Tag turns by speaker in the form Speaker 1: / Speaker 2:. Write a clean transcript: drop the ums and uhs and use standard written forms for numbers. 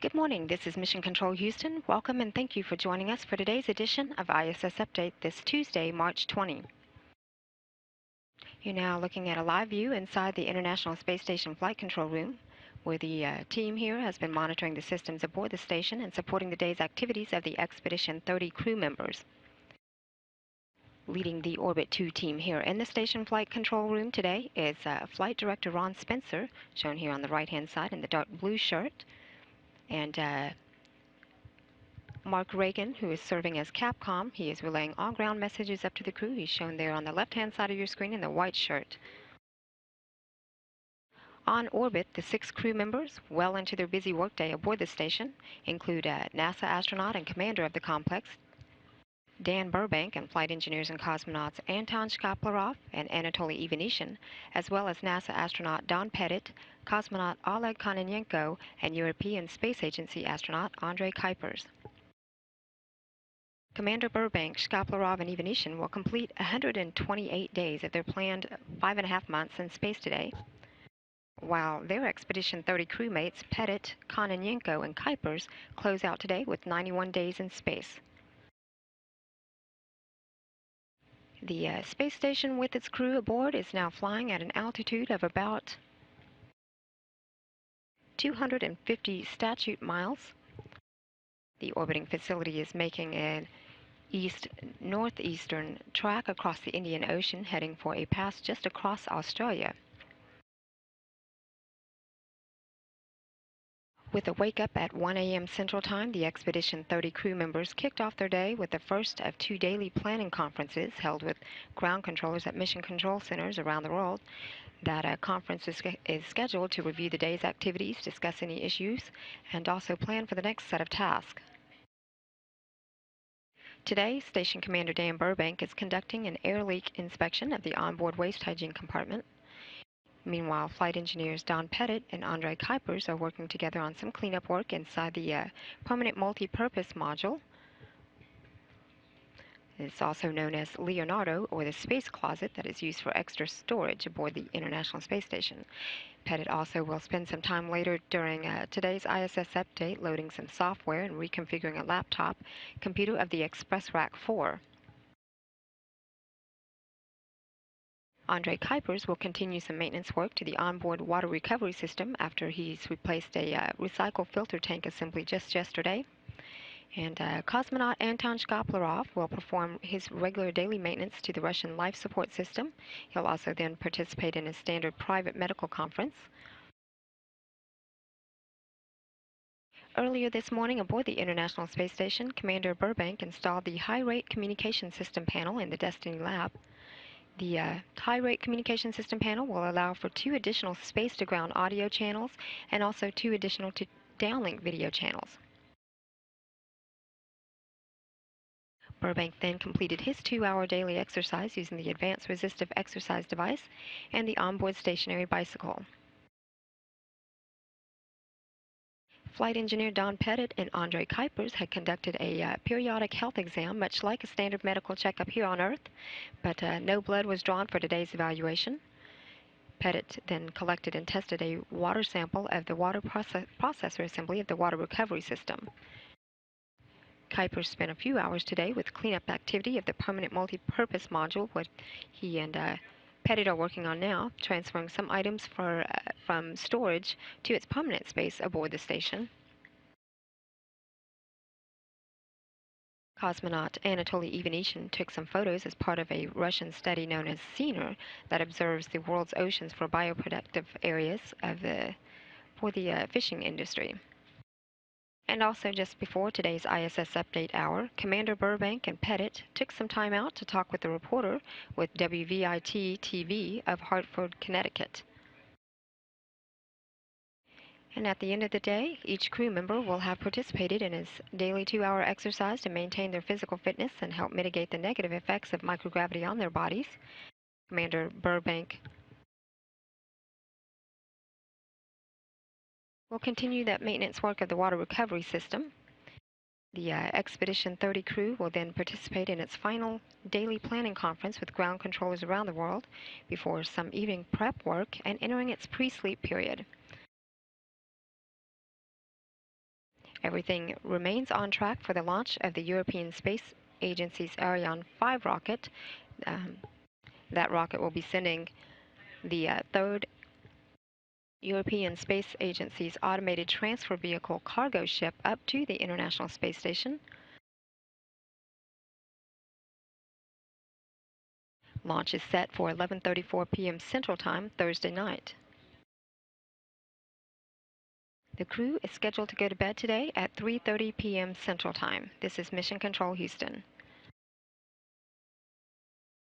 Speaker 1: Good morning, this is Mission Control Houston. Welcome and thank you for joining us for today's edition of ISS Update this Tuesday, March 20. You're now looking at a live view inside the International Space Station Flight Control Room, where the team here has been monitoring the systems aboard the station and supporting the day's activities of the Expedition 30 crew members. Leading the Orbit 2 team here in the Station Flight Control Room today is Flight Director Ron Spencer, shown here on the right-hand side in the dark blue shirt, and Mark Reagan, who is serving as Capcom. He is relaying all ground messages up to the crew. He's shown there on the left-hand side of your screen in the white shirt. On orbit, the 6 crew members, well into their busy workday aboard the station, include NASA astronaut and commander of the complex, Dan Burbank, and flight engineers and cosmonauts Anton Shkaplerov and Anatoly Ivanishin, as well as NASA astronaut Don Pettit, cosmonaut Oleg Kononenko, and European Space Agency astronaut Andrei Kuipers. Commander Burbank, Shkaplerov, and Ivanishin will complete 128 days of their planned 5.5 months in space today, while their Expedition 30 crewmates Pettit, Kononenko, and Kuipers close out today with 91 days in space. The space station with its crew aboard is now flying at an altitude of about 250 statute miles. The orbiting facility is making an east-northeastern track across the Indian Ocean, heading for a pass just across Australia. With a wake-up at 1 a.m. Central Time, the Expedition 30 crew members kicked off their day with the first of 2 daily planning conferences held with ground controllers at mission control centers around the world. That conference is scheduled to review the day's activities, discuss any issues, and also plan for the next set of tasks. Today, Station Commander Dan Burbank is conducting an air leak inspection of the onboard waste hygiene compartment. Meanwhile, flight engineers Don Pettit and Andrei Kuipers are working together on some cleanup work inside the permanent multi-purpose module. It's also known as Leonardo, or the space closet, that is used for extra storage aboard the International Space Station. Pettit also will spend some time later during today's ISS update loading some software and reconfiguring a laptop computer of the Express Rack 4. Andrei Kuipers will continue some maintenance work to the onboard water recovery system after he's replaced a recycle filter tank assembly just yesterday. And cosmonaut Anton Shkaplerov will perform his regular daily maintenance to the Russian life support system. He'll also then participate in a standard private medical conference. Earlier this morning aboard the International Space Station, Commander Burbank installed the high-rate communication system panel in the Destiny lab. The high-rate communication system panel will allow for 2 additional space-to-ground audio channels and also 2 additional downlink video channels. Burbank then completed his 2-hour daily exercise using the Advanced Resistive Exercise device and the onboard stationary bicycle. Flight engineer Don Pettit and Andrei Kuipers had conducted a periodic health exam, much like a standard medical checkup here on Earth, but no blood was drawn for today's evaluation. Pettit then collected and tested a water sample of the water processor assembly of the water recovery system. Kuipers spent a few hours today with cleanup activity of the permanent multi-purpose module, what he and Pettit are working on now, transferring some items from storage to its permanent space aboard the station. Cosmonaut Anatoly Ivanishin took some photos as part of a Russian study known as SENER that observes the world's oceans for bioproductive areas for the fishing industry. And also just before today's ISS Update Hour, Commander Burbank and Pettit took some time out to talk with a reporter with WVIT-TV of Hartford, Connecticut. And at the end of the day, each crew member will have participated in his daily 2-hour exercise to maintain their physical fitness and help mitigate the negative effects of microgravity on their bodies. Commander Burbank will continue that maintenance work of the water recovery system. The Expedition 30 crew will then participate in its final daily planning conference with ground controllers around the world before some evening prep work and entering its pre-sleep period. Everything remains on track for the launch of the European Space Agency's Ariane 5 rocket. Um, that rocket will be sending the third European Space Agency's automated transfer vehicle cargo ship up to the International Space Station. Launch is set for 11:34 p.m. Central Time Thursday night. The crew is scheduled to go to bed today at 3:30 p.m. Central Time. This is Mission Control Houston.